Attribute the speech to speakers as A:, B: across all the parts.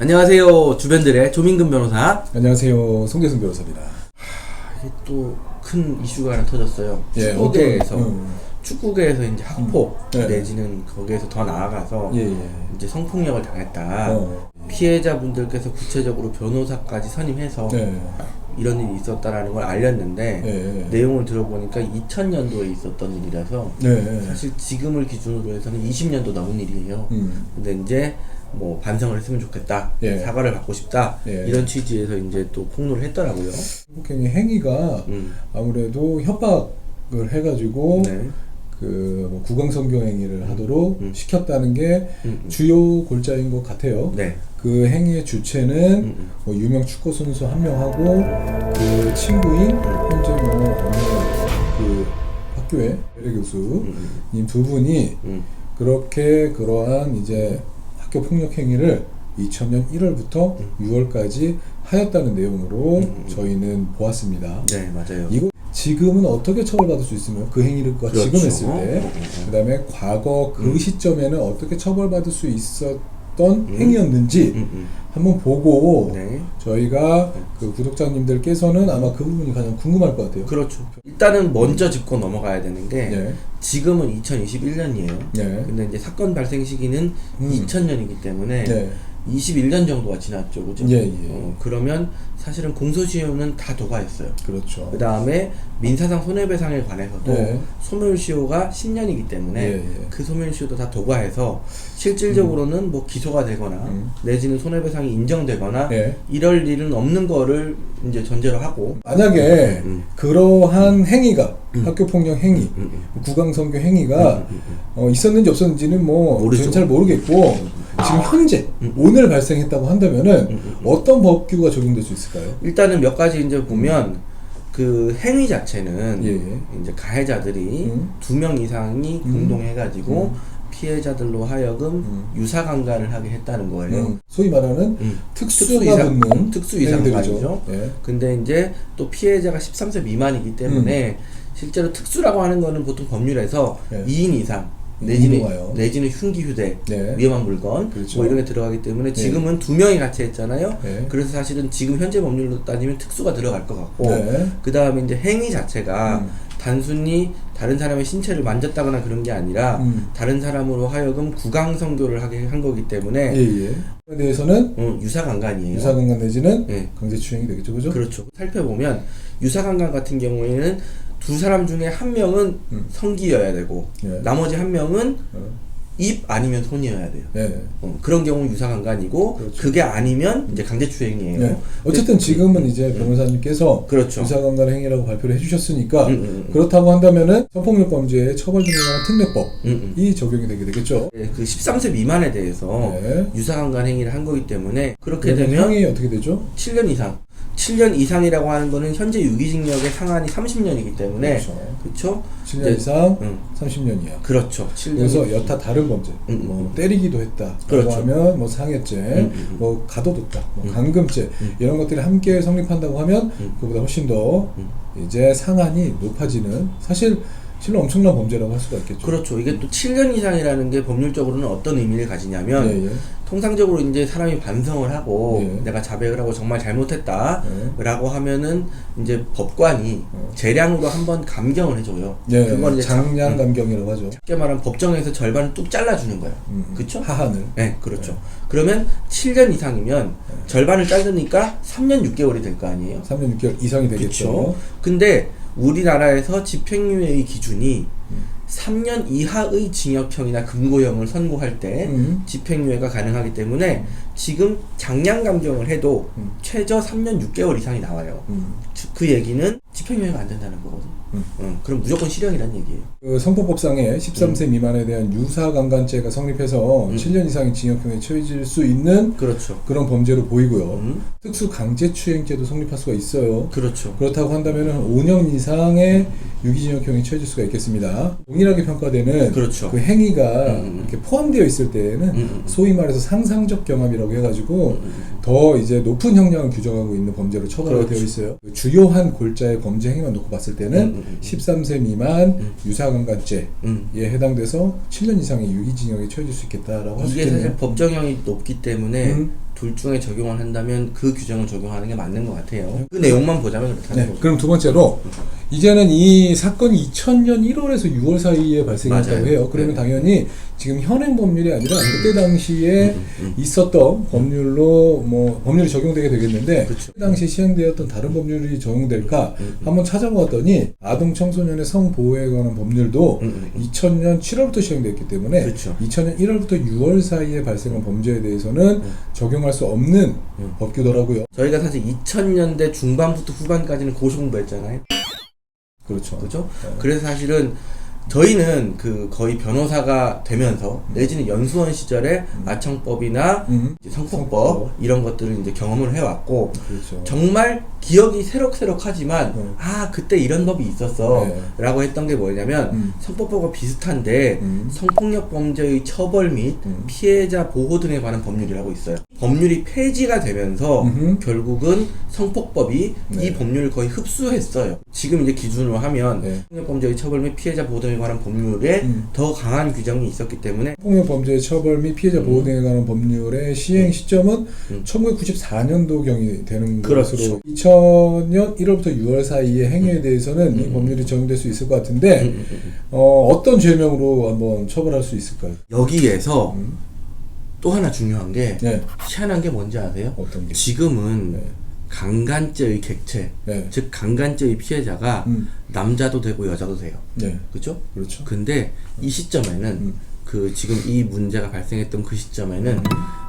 A: 안녕하세요. 주변들의 조민근 변호사.
B: 안녕하세요. 송재승 변호사입니다.
A: 이게 또 큰 이슈가 하나 터졌어요.
B: 예,
A: 축구계에서 이제 학폭
B: 예.
A: 내지는 거기에서 더 나아가서
B: 예.
A: 이제 성폭력을 당했다. 피해자분들께서 구체적으로 변호사까지 선임해서
B: 네.
A: 이런 일이 있었다라는 걸 알렸는데
B: 네.
A: 내용을 들어보니까 2000년도에 있었던 일이라서
B: 네.
A: 사실 지금을 기준으로 해서는 20년도 넘은 일이에요. 근데 이제 뭐 반성을 했으면 좋겠다,
B: 예.
A: 사과를 받고 싶다,
B: 예.
A: 이런 취지에서 이제 또 폭로를 했더라고요.
B: 폭행의 행위가 아무래도 협박을 해가지고
A: 네.
B: 뭐 구강성교 행위를 하도록 시켰다는 게 주요 골자인 것 같아요.
A: 네.
B: 그 행위의 주체는 뭐 유명 축구 선수 한 명하고 그 친구인 현재 뭐 어느 그 학교의 배려 교수님 두 분이 그렇게 그러한 이제 학교 폭력 행위를 2000년 1월부터 6월까지 하였다는 내용으로 저희는 보았습니다.
A: 네, 맞아요.
B: 이거 지금은 어떻게 처벌받을 수 있으며 그 행위를
A: 그렇죠.
B: 지금 했을 때, 그 다음에 과거 그 시점에는 어떻게 처벌받을 수 있었던 행위였는지 한번 보고
A: 네.
B: 저희가 그 구독자님들께서는 아마 그 부분이 가장 궁금할 것 같아요.
A: 그렇죠. 일단은 먼저 짚고 넘어가야 되는 게
B: 네.
A: 지금은 2021년이에요.
B: 네.
A: 근데 이제 사건 발생 시기는 2000년이기 때문에
B: 네.
A: 21년 정도가 지났죠, 그죠?
B: 예.
A: 그러면 사실은 공소시효는 다 도과했어요.
B: 그렇죠.
A: 그 다음에 민사상 손해배상에 관해서도
B: 네.
A: 소멸시효가 10년이기 때문에
B: 예.
A: 그 소멸시효도 다 도과해서 실질적으로는 뭐 기소가 되거나 내지는 손해배상이 인정되거나
B: 예.
A: 이럴 일은 없는 거를 이제 전제로 하고
B: 만약에 그러한 행위가 학교폭력 행위, 구강성교 행위가 있었는지 없었는지는 뭐
A: 모르죠.
B: 저는 잘 모르겠고 지금 현재 오늘 발생했다고 한다면은 어떤 법규가 적용될 수 있을까요?
A: 일단은 몇 가지 이제 보면 그 행위 자체는
B: 예.
A: 이제 가해자들이 2명 이상이 공동해가지고 피해자들로 하여금 유사강간을 하게 했다는 거예요.
B: 소위 말하는 특수가 붙는
A: 특수이상간이죠.
B: 행위들이죠. 예.
A: 근데 이제 또 피해자가 13세 미만이기 때문에 실제로 특수라고 하는 거는 보통 법률에서
B: 예.
A: 2인 이상 내지는 흉기 휴대,
B: 네.
A: 위험한 물건
B: 그렇죠.
A: 뭐 이런 게 들어가기 때문에 지금은 2명이 같이 했잖아요.
B: 네.
A: 그래서 사실은 지금 현재 법률로 따지면 특수가 들어갈 것 같고
B: 네.
A: 그 다음에 이제 행위 자체가 단순히 다른 사람의 신체를 만졌다거나 그런 게 아니라 다른 사람으로 하여금 구강성교를 하게 한 거기 때문에
B: 예. 에 대해서는
A: 유사강간이에요.
B: 유사강간 내지는
A: 네.
B: 강제추행이 되겠죠, 그죠?
A: 그렇죠. 살펴보면 유사강간 같은 경우에는 두 사람 중에 한 명은 성기여야 되고
B: 예.
A: 나머지 한 명은 입 아니면 손이어야 돼요.
B: 예.
A: 그런 경우는 유사강간이고
B: 그렇죠.
A: 그게 아니면 이제 강제추행이에요.
B: 네. 어쨌든 지금은 이제 변호사님께서
A: 그렇죠.
B: 유사강간 행위라고 발표를 해주셨으니까 그렇다고 한다면은 성폭력 범죄의 처벌 등에 관한 특례법이 적용이 되게 되겠죠.
A: 네, 그 13세 미만에 대해서
B: 네.
A: 유사강간 행위를 한 거기 때문에 그렇게
B: 그러면
A: 되면
B: 형이 어떻게 되죠?
A: 7년 이상. 7년 이상이라고 하는 거는 현재 유기징역의 상한이 30년이기 때문에 그렇죠?
B: 7년 이상 30년이야.
A: 그렇죠. 7년.
B: 그래서 여타 다른 범죄, 뭐 때리기도 했다라고
A: 그렇죠.
B: 하면 뭐 상해죄, 뭐 가둬뒀다, 뭐 감금죄 이런 것들이 함께 성립한다고 하면 그보다 훨씬 더 이제 상한이 높아지는 사실 실로 엄청난 범죄라고 할 수가 있겠죠.
A: 그렇죠. 이게 또 7년 이상이라는 게 법률적으로는 어떤 의미를 가지냐면
B: 예.
A: 통상적으로 이제 사람이 반성을 하고
B: 예.
A: 내가 자백을 하고 정말 잘못했다라고 하면은 이제 법관이 재량으로 한번 감경을 해줘요.
B: 예.
A: 그건 이제
B: 장량 감경이라고 하죠.
A: 쉽게 말하면 법정에서 절반을 뚝 잘라주는 거예요. 그렇죠?
B: 하한을.
A: 네, 그렇죠. 그러면 7년 이상이면 절반을 자르니까 3년 6개월이 될 거 아니에요?
B: 3년 6개월 이상이 되겠죠.
A: 그렇죠. 근데 우리나라에서 집행유예의 기준이 3년 이하의 징역형이나 금고형을 선고할 때 집행유예가 가능하기 때문에 지금 장량 감경을 해도 최저 3년 6개월 이상이 나와요. 그 얘기는 집행유예가 안 된다는 거거든. 그럼 무조건 실형이란 얘기예요.
B: 그 성폭법상에 13세 미만에 대한 유사강간죄가 성립해서 7년 이상의 징역형에 처해질 수 있는
A: 그렇죠.
B: 그런 범죄로 보이고요. 특수 강제추행죄도 성립할 수가 있어요.
A: 그렇죠.
B: 그렇다고 한다면 5년 이상의 유기징역형이 처해질 수가 있겠습니다. 동일하게 평가되는
A: 그렇죠.
B: 그 행위가 이렇게 포함되어 있을 때에는 소위 말해서 상상적 경험이라고 해가지고 더 이제 높은 형량을 규정하고 있는 범죄로 처벌이 되어 있어요. 그 주요한 골자의 범죄 행위만 놓고 봤을 때는 13세 미만 유사강간죄에 해당돼서 7년 이상의 유기징역에 처해질 수 있겠다라고 할 수
A: 이게
B: 있겠네요.
A: 사실 법정형이 높기 때문에 둘 중에 적용을 한다면 그 규정을 적용하는 게 맞는 것 같아요. 그 내용만 보자면 그렇다는 거죠.
B: 그럼 두 번째로 이제는 이 사건이 2000년 1월에서 6월 사이에 발생했다고
A: 맞아요.
B: 해요. 그러면 당연히 지금 현행 법률이 아니라 그때 당시에 있었던 법률로 법률이 적용되게 되겠는데
A: 그쵸.
B: 그때 당시 시행되었던 다른 법률이 적용될까 한번 찾아보았더니 아동 청소년의 성보호에 관한 법률도 2000년 7월부터 시행됐기 때문에
A: 그쵸.
B: 2000년 1월부터 6월 사이에 발생한 범죄에 대해서는 적용할 수 없는 법규더라고요.
A: 저희가 사실 2000년대 중반부터 후반까지는 고시공부했잖아요.
B: 그렇죠.
A: 그죠? 그래서 사실은 저희는 거의 변호사가 되면서 내지는 연수원 시절에 아청법이나 이제 성폭법 이런 것들을 이제 경험을 해왔고
B: 그렇죠.
A: 정말 기억이 새록새록하지만 그때 이런 법이 있었어 라고 했던 게 뭐냐면 성폭법과 비슷한데 성폭력 범죄의 처벌 및 피해자 보호 등에 관한 법률이라고 있어요. 법률이 폐지가 되면서 결국은 성폭법이 이 법률을 거의 흡수했어요. 지금 이제 기준으로 하면 성폭력 범죄의 처벌 및 피해자 보호 등에 관한 법률에 더 강한 규정이 있었기 때문에
B: 폭력 범죄의 처벌 및 피해자 보호 등에 관한 법률의 시행 시점은 1994년도경이 되는
A: 그렇죠.
B: 것으로 2000년 1월부터 6월 사이의 행위에 대해서는 이 법률이 적용될 수 있을 것 같은데 어떤 죄명으로 한번 처벌할 수 있을까요?
A: 여기에서 또 하나 중요한 게 희한한 게 뭔지 아세요?
B: 어떤 게?
A: 지금은 강간죄의 객체, 즉 강간죄의 피해자가 남자도 되고 여자도 돼요. 그렇죠?
B: 그렇죠.
A: 근데 이 시점에는 지금 이 문제가 발생했던 그 시점에는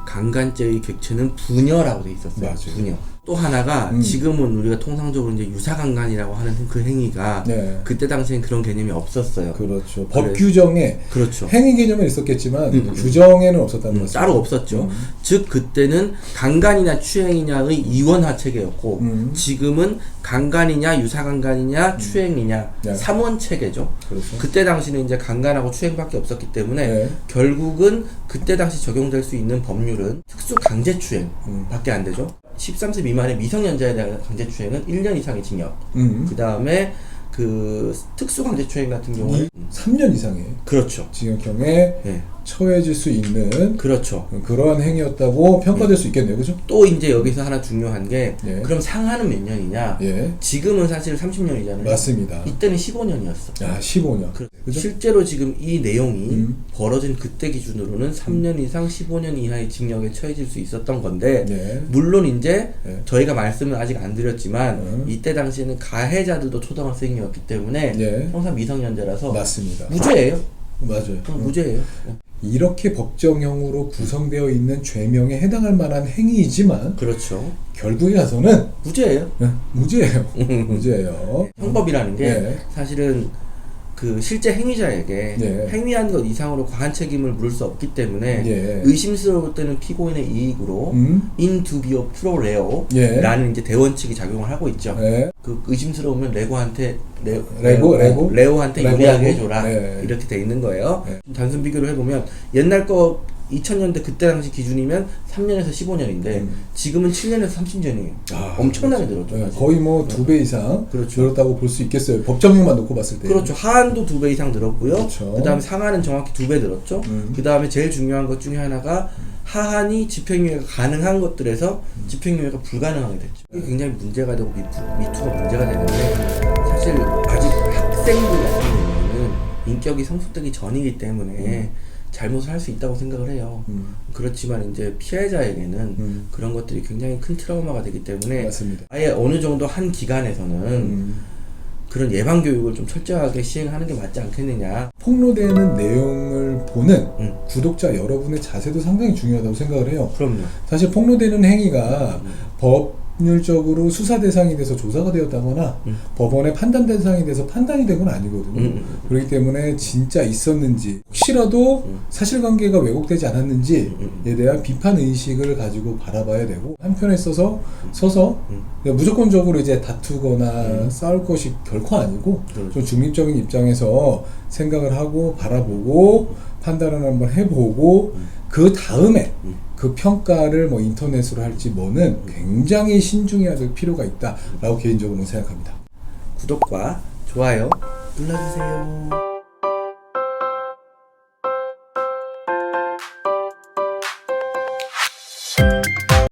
A: 강간죄의 객체는 부녀라고 돼 있었어요.
B: 맞아요.
A: 부녀. 또 하나가 지금은 우리가 통상적으로 이제 유사강간이라고 하는 그 행위가 그때 당시엔 그런 개념이 없었어요.
B: 그렇죠. 법 규정에
A: 그렇죠.
B: 행위 개념은 있었겠지만 규정에는 없었다는 거죠.
A: 따로 없었죠. 즉 그때는 강간이냐 추행이냐의 이원화 체계였고 지금은 강간이냐 유사강간이냐 추행이냐 3원 체계죠.
B: 그렇죠.
A: 그때 당시는 이제 강간하고 추행밖에 없었기 때문에 결국은 그때 당시 적용될 수 있는 법률은 특수 강제추행밖에 안 되죠. 13세 미만의 미성년자에 대한 강제추행은 1년 이상의 징역. 그 다음에 특수 강제추행 같은 경우는
B: 3년 이상의
A: 그렇죠.
B: 징역형에 처해질 수 있는
A: 그렇죠.
B: 그러한 행위였다고 평가될 수 있겠네요. 그죠?
A: 또 이제 여기서 하나 중요한 게 그럼 상한은 몇 년이냐? 지금은 사실 30년이잖아요.
B: 맞습니다.
A: 이때는 15년이었어.
B: 15년.
A: 그죠? 실제로 지금 이 내용이 벌어진 그때 기준으로는 3년 이상 15년 이하의 징역에 처해질 수 있었던 건데 물론 이제 저희가 말씀은 아직 안 드렸지만 이때 당시에는 가해자들도 초등학생이었기 때문에 형사 미성년자라서
B: 맞습니다.
A: 무죄예요.
B: 맞아요.
A: 무죄예요.
B: 이렇게 법정형으로 구성되어 있는 죄명에 해당할 만한 행위이지만
A: 그렇죠.
B: 결국에 가서는
A: 무죄예요.
B: 무죄예요. 무죄예요.
A: 형법이라는 게 사실은 실제 행위자에게 행위한 것 이상으로 과한 책임을 물을 수 없기 때문에 의심스러울 때는 피고인의 이익으로 in dubio pro reo 라는 이제 대원칙이 작용을 하고 있죠. 의심스러우면 레고한테 레오한테 유리하게 해줘라 이렇게 돼 있는 거예요. 단순 비교를 해보면 옛날 거 2000년대 그때 당시 기준이면 3년에서 15년인데 지금은 7년에서 30년이에요. 엄청나게 늘었죠.
B: 거의 2배 이상 늘었다고 볼 수 있겠어요. 법정형만 놓고 봤을 때.
A: 그렇죠. 하한도 2배 이상 늘었고요.
B: 그렇죠.
A: 그 다음에 상한은 정확히 2배 늘었죠. 그 다음에 제일 중요한 것 중에 하나가 하한이 집행유예가 가능한 것들에서 집행유예가 불가능하게 됐죠. 이게 굉장히 문제가 되고 미투가 문제가 되는데 사실 아직 학생들 같은 경우는 인격이 성숙되기 전이기 때문에 잘못을 할 수 있다고 생각을 해요. 그렇지만 이제 피해자에게는 그런 것들이 굉장히 큰 트라우마가 되기 때문에
B: 맞습니다.
A: 아예 어느 정도 한 기관에서는 그런 예방 교육을 좀 철저하게 시행하는 게 맞지 않겠느냐.
B: 폭로되는 내용을 보는 구독자 여러분의 자세도 상당히 중요하다고 생각을 해요.
A: 그럼요.
B: 사실 폭로되는 행위가 법률적으로 수사 대상이 돼서 조사가 되었다거나 법원의 판단 대상이 돼서 판단이 된 건 아니거든요. 그렇기 때문에 진짜 있었는지 혹시라도 사실관계가 왜곡되지 않았는지에 대한 비판 의식을 가지고 바라봐야 되고 한편에 서서 무조건적으로 이제 다투거나 싸울 것이 결코 아니고 좀 중립적인 입장에서 생각을 하고 바라보고 판단을 한번 해보고 그 다음에 그 평가를 인터넷으로 할지 뭐는 굉장히 신중해야 될 필요가 있다라고 개인적으로는 생각합니다.
A: 구독과 좋아요 눌러주세요.